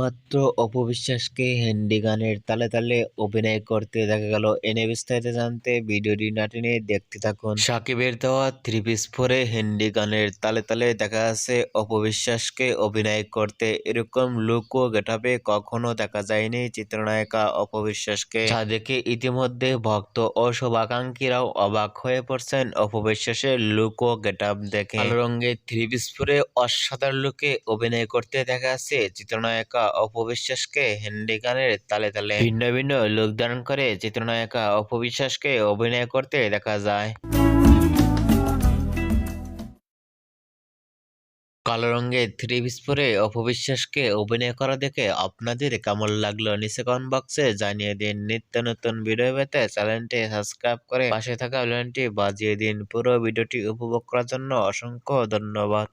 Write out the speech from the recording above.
মাত্র অপবিশ্বাসকে হিন্দি গানের তালে তালে অভিনয় করতে দেখা গেল। এনে বিস্তারিত জানতে ভিডিওটি না টেনে দেখতে থাকুন। সাকিবের দেওয়া থ্রি পিস পরে হিন্দি গানের তালে তালে দেখা যাচ্ছে অপবিশ্বাসকে অভিনয় করতে। এরকম লুক ও গেটাপে কখনো দেখা যায়নি চিত্রনায়িকা অপবিশ্বাসকে, যা দেখে ইতিমধ্যে ভক্ত ও শুভাকাঙ্ক্ষীরাও অবাক হয়ে পড়ছেন অপবিশ্বাসের লুক ও গেটাপ দেখে। কালো রঙের থ্রি পিস পরে অসাধারণ লুকে অভিনয় করতে দেখা যাচ্ছে চিত্রনায়িকা অপবিশ্বাসকে হিন্দি গানের তালে তালে। ভিন্ন ভিন্ন লুক ধারণ করে চিত্রনায়িকা অপবিশ্বাসকে অভিনয় করতে দেখা যায়। কালো রঙের থ্রি পিস পরে অপবিশ্বাসকে অভিনয় করা দেখে আপনাদের কেমন লাগলো নিচে কমেন্ট বক্সে জানিয়ে দিন। নিত্য নতুন ভিডিও পেতে চ্যানেলটি সাবস্ক্রাইব করে পাশে থাকা বেলটি বাজিয়ে দিন। পুরো ভিডিওটি উপভোগ করার জন্য অসংখ্য ধন্যবাদ।